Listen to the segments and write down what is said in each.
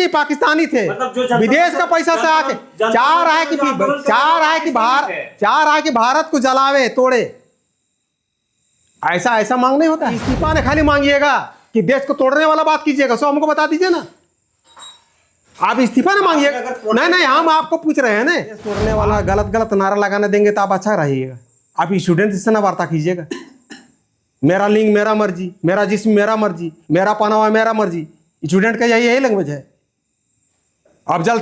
जी पाकिस्तानी थे, मतलब विदेश का पैसा से आके चाह रहा है कि भारत को जलावे तोड़े। ऐसा ऐसा मांग नहीं होता है। इस्तीफा ने खाली मांगिएगा कि देश को तोड़ने वाला बात कीजिएगा, सो हमको बता दीजिए ना। आप इस्तीफा ना मांगिएगा। नहीं, हम आपको पूछ रहे हैं ना। तोड़ने वाला गलत गलत नारा लगाने देंगे तो आप अच्छा रहिएगा। आप स्टूडेंट से ना वार्ता कीजिएगा। मेरा लिंग मेरा मर्जी, मेरा जिस्म मेरा मर्जी, मेरा पहनावा मेरा मर्जी। स्टूडेंट का यही लैंग्वेज है। अफजल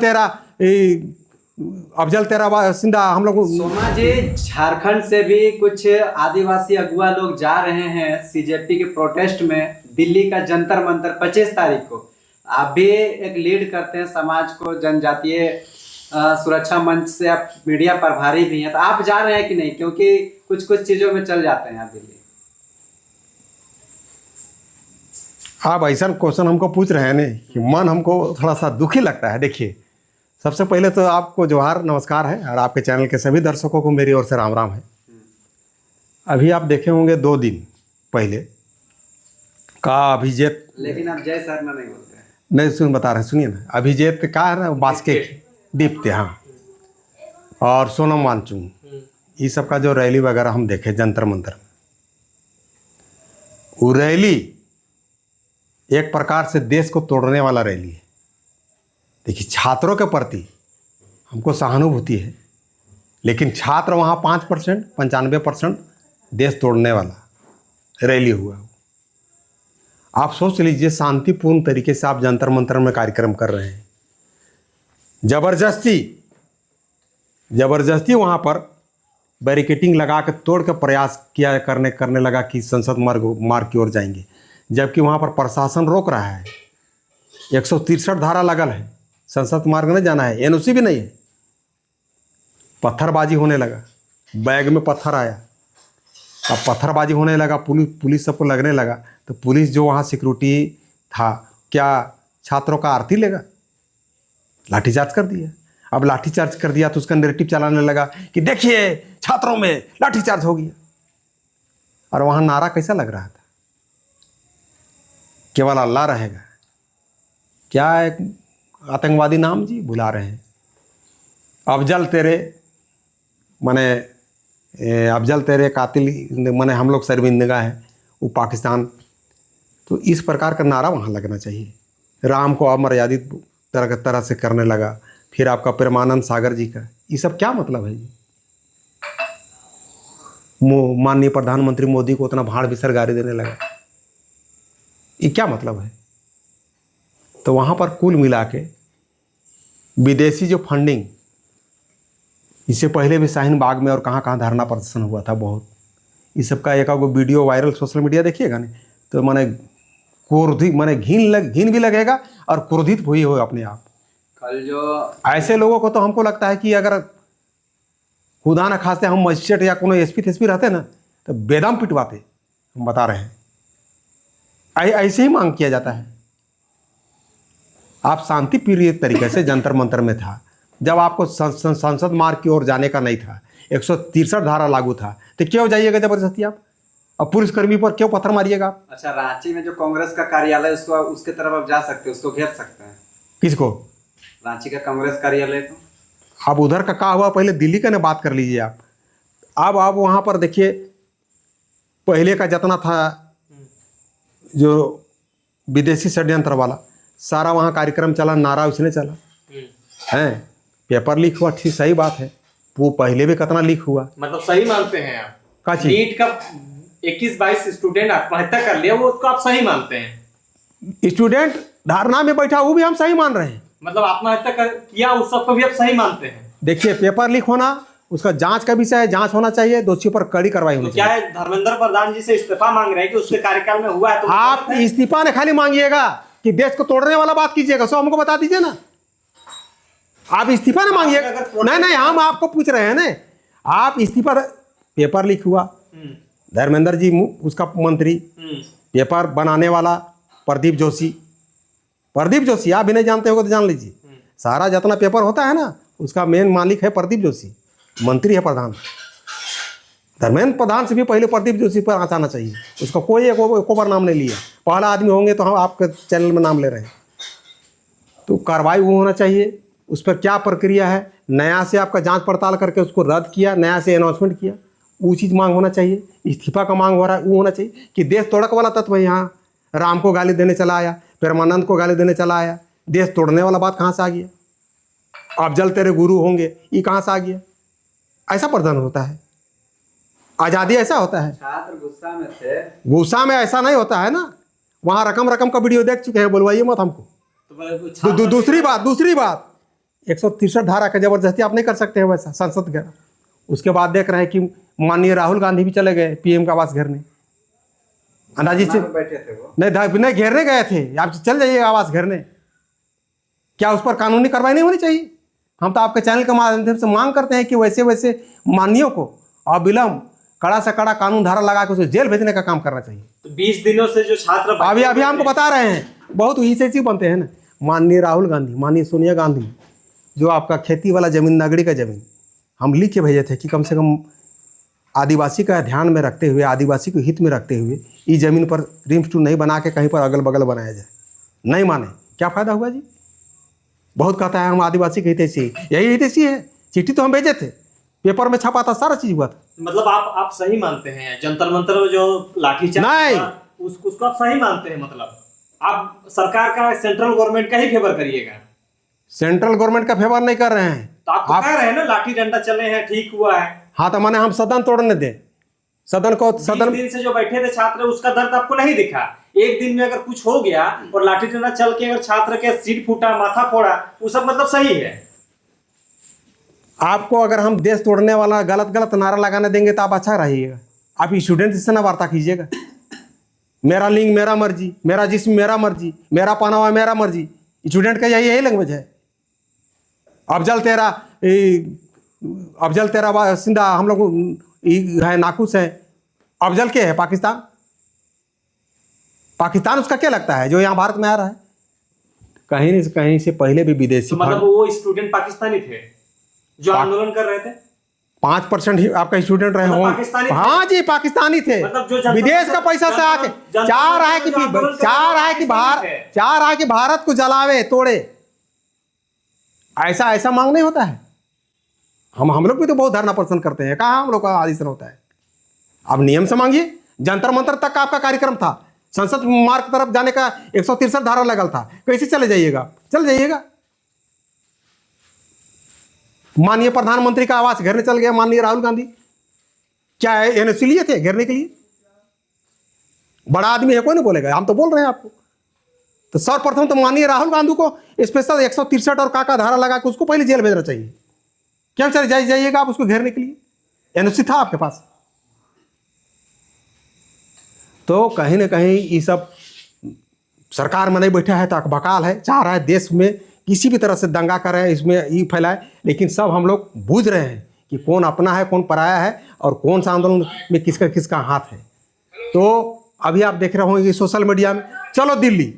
तेरा बासिंदा हम लोग। सोमा जी, झारखंड से भी कुछ आदिवासी अगुआ लोग जा रहे हैं सीजेपी के प्रोटेस्ट में दिल्ली का जंतर मंतर 25 तारीख को। आप भी एक लीड करते हैं समाज को, जनजातीय सुरक्षा मंच से आप मीडिया प्रभारी भी हैं, तो आप जा रहे हैं कि नहीं? क्योंकि कुछ कुछ चीजों में चल जाते हैं आप दिल्ली। आप ऐसा क्वेश्चन हमको पूछ रहे हैं ना कि मन हमको थोड़ा सा दुखी लगता है। देखिए, सबसे पहले तो आपको जोहार नमस्कार है, और आपके चैनल के सभी दर्शकों को मेरी ओर से राम राम है। अभी आप देखे होंगे 2 दिन पहले का अभिजीत, लेकिन आप जय शर्मा नहीं बोलते हैं। नहीं बता रहे, सुनिए ना। अभिजीत का है ना, बास्के दीप्ते, हाँ, और सोनम वांगचुक, ये सब का जो रैली वगैरह हम देखे जंतर मंतर में, वो रैली एक प्रकार से देश को तोड़ने वाला रैली है। देखिए, छात्रों के प्रति हमको सहानुभूति है, लेकिन छात्र वहाँ 5%, 95% देश तोड़ने वाला रैली हुआ। आप सोच लीजिए, शांतिपूर्ण तरीके से आप जंतर मंतर में कार्यक्रम कर रहे हैं, जबरदस्ती वहाँ पर बैरिकेटिंग लगा के तोड़ के प्रयास करने लगा कि संसद मार्ग की ओर जाएंगे, जबकि वहाँ पर प्रशासन रोक रहा है। 163 धारा लगल है, संसद मार्ग में जाना है, एनओसी भी नहीं है। पत्थरबाजी होने लगा, बैग में पत्थर आया, अब पत्थरबाजी होने लगा, पुलिस सबको लगने लगा, तो पुलिस जो वहाँ सिक्योरिटी था, क्या छात्रों का आरती लेगा? लाठीचार्ज कर दिया। अब लाठीचार्ज कर दिया तो उसका नैरेटिव चलाने लगा कि देखिए छात्रों में लाठीचार्ज हो गया। और वहाँ नारा कैसा लग रहा था? केवल अल्लाह रहेगा। क्या एक आतंकवादी नाम जी भुला रहे हैं, अफजल तेरे कातिल मने हम लोग शर्मिंदगा है, वो पाकिस्तान। तो इस प्रकार का नारा वहाँ लगना चाहिए। राम को अमर्यादित तरह से करने लगा, फिर आपका प्रेमानंद सागर जी का, ये सब क्या मतलब है जी? माननीय प्रधानमंत्री मोदी को उतना भाड़ बिसर गारी देने लगा, ये क्या मतलब है? तो वहाँ पर कुल मिला के विदेशी जो फंडिंग, इससे पहले भी शाहीन बाग में और कहाँ कहाँ धरना प्रदर्शन हुआ था बहुत, इस सब का एक वीडियो वायरल सोशल मीडिया देखिएगा ना, तो मैंने क्रोधित, मैंने घिन भी लगेगा और क्रोधित हुई हो अपने आप। कल जो ऐसे लोगों को तो हमको लगता है कि अगर खुदा न खास्ते हम मजिस्ट्रेट या कोनो एसपी रहते ना, तो बेदम पिटवाते। हम बता रहे हैं, ऐसे ही मांग किया जाता है। आप शांति प्रिय तरीके से जंतर मंतर में था, जब आपको संसद मार्ग की ओर जाने का नहीं था, 163 धारा लागू था, तो क्यों जाइएगा जबरदस्ती आप? और पुलिसकर्मी पर क्यों पत्थर मारिएगा आप? अच्छा, रांची में जो कांग्रेस का कार्यालय उसके तरफ आप जा सकते हैं, उसको घेर सकते हैं। किसको? रांची का कांग्रेस कार्यालय को। अब उधर का क्या हुआ, पहले दिल्ली का ना बात कर लीजिए आप। अब आप वहाँ पर देखिए, पहले का जितना था जो विदेशी षड्यंत्र वाला, सारा वहाँ कार्यक्रम चला, नारा उसने चला है। पेपर लीक हुआ, ठीक सही बात है, वो पहले भी कितना लीक हुआ। मतलब सही मानते हैं आप? का चीज? नीट का 21-22 स्टूडेंट आत्महत्या कर लिया, वो उसको आप सही मानते हैं? स्टूडेंट धारणा में बैठा, वो भी हम सही मान रहे हैं। मतलब आत्महत्या किया उस सबको भी आप सही मानते हैं? देखिए, पेपर लीक होना उसका जांच का विषय है, जांच होना चाहिए, दोषियों पर कड़ी कार्रवाई होनी क्या चाहिए। है, धर्मेंद्र प्रधान जी से इस्तीफा मांग रहे हैं कि उसके कार्यकाल में हुआ है? तो आप इस्तीफा ने खाली मांगिएगा कि देश को तोड़ने वाला बात कीजिएगा, सो हमको बता दीजिए ना। आप इस्तीफा ना मांगिएगा। नहीं, हम आपको पूछ रहे हैं ना, आप इस्तीफा। पेपर लीक हुआ, धर्मेंद्र जी उसका मंत्री, पेपर बनाने वाला प्रदीप जोशी, आप भी नहीं जानते होगे तो जान लीजिए। सारा जितना पेपर होता है ना, उसका मेन मालिक है प्रदीप जोशी, मंत्री है प्रधान। धर्मेंद्र प्रधान से भी पहले प्रदीप जोशी पर आना चाहिए, उसका कोई एक बार नाम नहीं लिया। पहला आदमी होंगे तो हम आपके चैनल में नाम ले रहे हैं। तो कार्रवाई वो होना चाहिए, उस पर क्या प्रक्रिया है, नया से आपका जांच पड़ताल करके उसको रद्द किया, नया से अनाउंसमेंट किया, वो चीज़ मांग होना चाहिए। इस्तीफा का मांग हो रहा है, वो होना चाहिए कि देश तोड़क वाला तत्व यहाँ राम को गाली देने चला आया, परमानंद को गाली देने चला आया, देश तोड़ने वाला बात कहाँ से आ गया, अफजल तेरे गुरु होंगे, ये कहाँ से आ गया? ऐसा प्रदर्शन होता है, आज़ादी ऐसा होता है। छात्र गुस्सा में थे। गुस्सा में ऐसा नहीं होता है ना, वहाँ रकम रकम का वीडियो देख चुके हैं, बोलवाइए मत हमको। दूसरी बात 163 धारा का जबरदस्ती आप नहीं कर सकते हैं वैसा संसद का। उसके बाद देख रहे हैं कि माननीय राहुल गांधी भी चले गए पीएम का आवास घेरने, अंदाजी से बैठे थे वो। नहीं घेरने गए थे, आप चल जाइए आवास घेरने। क्या उस पर कानूनी कार्रवाई नहीं होनी चाहिए? हम तो आपके चैनल के माध्यम से मांग करते हैं कि वैसे वैसे माननीयों को अविलंब कड़ा से कड़ा कानून धारा लगा के उसे जेल भेजने का काम करना चाहिए। तो 20 दिनों से जो छात्र अभी हमको बता रहे हैं, बहुत ही बनते हैं ना, माननीय राहुल गांधी, माननीय सोनिया गांधी, जो आपका खेती वाला जमीन, नगड़ी का जमीन, हम लिख के भेजे थे कि कम से कम आदिवासी का ध्यान में रखते हुए, आदिवासी को हित में रखते हुए इस जमीन पर रिम्स टू नहीं बना के कहीं पर अगल बगल बनाया जाए। नहीं माने, क्या फ़ायदा हुआ जी? बहुत कहता है हम आदिवासी के हितैषी, यही हितैषी है। चिट्ठी तो हम भेजे थे, पेपर में छपा था, सारा चीज़ हुआ था। मतलब आप सही मानते हैं जंतर मंतर जो लाठीचार्ज नहीं, उसको आप सही मानते हैं? मतलब आप सरकार का, सेंट्रल गवर्नमेंट का ही फेवर करिएगा? सेंट्रल गवर्नमेंट का फेवर नहीं कर रहे हैं। तो आप कह रहे हैं ना लाठी डंडा चले हैं, ठीक हुआ है। हाँ, तो माने हम सदन तोड़ने दें, सदन को, सदन दिन से जो बैठे थे छात्र, उसका दर्द आपको नहीं दिखा? एक दिन में अगर कुछ हो गया और लाठी डंडा चल के अगर छात्र के सीट फूटा, माथा फोड़ा, वो सब मतलब सही है? आपको अगर हम देश तोड़ने वाला गलत नारा लगाने देंगे तो आप अच्छा रहिएगा। आप स्टूडेंट से ना वार्ता कीजिएगा, मेरा लिंग मेरा मर्जी, मेरा जिस्म मेरा मर्जी, मेरा पहनावा मेरा मर्जी। स्टूडेंट का यही लैंग्वेज है। अफजल तेरा बासिंदा, हम लोग है नाकुश है। अफजल के है पाकिस्तान उसका क्या लगता है जो यहाँ भारत में आ रहा है? कहीं से पहले भी विदेशी, तो मतलब वो स्टूडेंट पाकिस्तानी थे जो आंदोलन कर रहे थे? 5% ही आपका स्टूडेंट रहे हों। हाँ जी, पाकिस्तानी थे। मतलब विदेश का पैसा से आके चाह रहा है कि भारत को जलावे तोड़े। ऐसा मांग नहीं होता है। हम लोग भी तो बहुत धरना प्रदर्शन करते हैं, कहाँ हम लोग का आदेश होता है? अब नियम से मांगिए। जंतर मंतर तक का आपका कार्यक्रम था, संसद मार्ग की तरफ जाने का 163 धारा लगल था, कैसे चले जाइएगा? चल जाइएगा। माननीय प्रधानमंत्री का आवास घेरने चल गया माननीय राहुल गांधी। क्या है, एनओसी लिए थे घेरने के लिए? बड़ा आदमी है, कोई नहीं बोलेगा, हम तो बोल रहे हैं आपको। तो सर्वप्रथम तो माननीय राहुल गांधी को स्पेशल 163 और काका धारा लगा के उसको पहले जेल भेजना चाहिए। क्या चले जाइएगा आप उसको घेरने के लिए? एनओसी था आपके पास। तो कहीं ना कहीं ये सब सरकार में नहीं बैठा है तो अकबकाल है, चाह रहा है देश में किसी भी तरह से दंगा करे, इसमें ये फैलाए। लेकिन सब हम लोग बूझ रहे हैं कि कौन अपना है, कौन पराया है, और कौन सा आंदोलन में किसका हाथ है। तो अभी आप देख रहे होंगे सोशल मीडिया में, चलो दिल्ली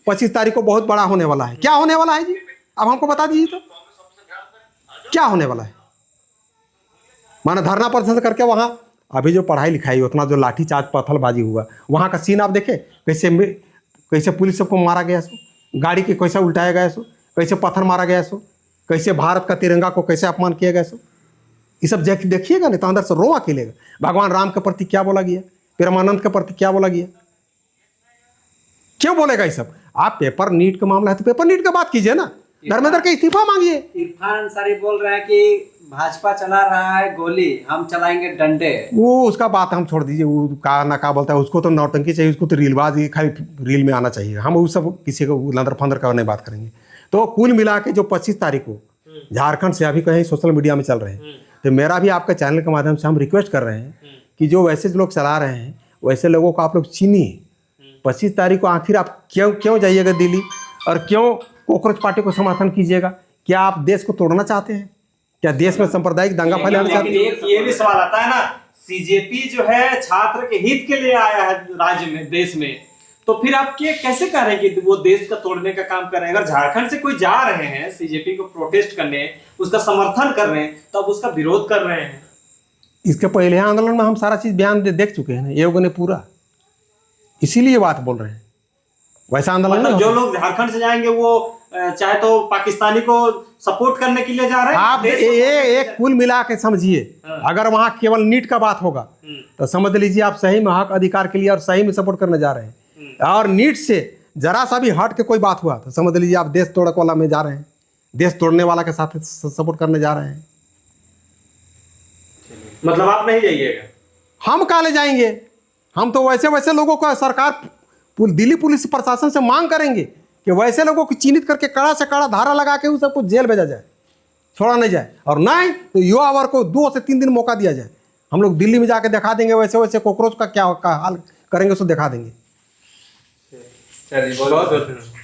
25 तारीख को बहुत बड़ा होने वाला है। क्या होने वाला है जी? अब हमको बता दीजिए तो क्या होने वाला है? माना धरना प्रदर्शन करके वहाँ अभी जो पढ़ाई लिखाई, उतना जो लाठीचार्ज पत्थरबाजी हुआ, वहाँ का सीन आप देखे कैसे पुलिस सबको मारा गया, सो गाड़ी के कैसे उल्टाया गया, सो कैसे पत्थर मारा गया, सो कैसे भारत का तिरंगा को कैसे अपमान किया गया। सो ये सब देखिएगा नहीं तो अंदर से रोआ खिलेगा। भगवान राम के प्रति क्या बोला गया, परमानंद के प्रति क्या बोला गया, क्यों बोलेगा ये सब? आप पेपर नीट का मामला है तो पेपर नीट का बात कीजिए ना, धर्मेंद्र का इस्तीफा मांगिए। इरफान अंसारी बोल रहे हैं कि भाजपा चला रहा है गोली, हम चलाएंगे डंडे। वो उसका बात हम छोड़ दीजिए, वो का बोलता है, उसको तो नौटंकी चाहिए, उसको तो रीलबाज खाली रील में आना चाहिए। हम उस सब किसी को लंदर फंदर का नहीं बात करेंगे। तो कुल मिला के जो 25 तारीख को झारखंड से अभी कहीं सोशल मीडिया में चल रहे हैं, तो मेरा भी आपके चैनल के माध्यम से हम रिक्वेस्ट कर रहे हैं कि जो वैसे लोग चला रहे हैं वैसे लोगों को आप लोग चीनिए। 25 तारीख को आखिर आप क्यों जाइएगा दिल्ली, और क्यों कॉकरोच पार्टी को समर्थन कीजिएगा? क्या आप देश को तोड़ना चाहते हैं? क्या देश में सांप्रदायिक दंगा फैलाना चाहते हैं? ये भी सवाल आता है ना, सीजेपी जो है छात्र के हित के लिए आया है राज्य में, देश में, तो फिर आप कैसे कह रहे हैं कि वो देश का तोड़ने का काम कर रहे हैं? अगर झारखंड से कोई जा रहे हैं सीजेपी को प्रोटेस्ट करने, उसका समर्थन कर रहे हैं, तो आप उसका विरोध कर रहे हैं। इसके पहले आंदोलन में हम सारा चीज बयान देख चुके हैं, ये लोगों ने पूरा, इसीलिए बात बोल रहे हैं। वैसा आंदोलन मतलब जो लोग झारखंड से जाएंगे वो चाहे तो पाकिस्तानी को सपोर्ट करने के लिए जा रहे हैं, आप देश को ये एक कुल मिला के समझिए। हाँ। अगर वहां केवल नीट का बात होगा तो समझ लीजिए आप सही में हक अधिकार के लिए और सही में सपोर्ट करने जा रहे हैं, और नीट से जरा सा भी हट के कोई बात हुआ तो समझ लीजिए आप देश तोड़क वाला में जा रहे हैं, देश तोड़ने वाला के साथ सपोर्ट करने जा रहे हैं। मतलब आप नहीं जाइएगा? हम काले जाएंगे? हम तो वैसे वैसे लोगों का सरकार दिल्ली पुलिस प्रशासन से मांग करेंगे कि वैसे लोगों को चिन्हित करके कड़ा से कड़ा धारा लगा के उन सबको जेल भेजा जाए, छोड़ा नहीं जाए, और नहीं तो युवा वर्ग को 2 से 3 दिन मौका दिया जाए। हम लोग दिल्ली में जाके दिखा देंगे वैसे वैसे कॉकरोच का क्या हाल करेंगे उसको दिखा देंगे। चलिए बहुत बहुत धन्यवाद।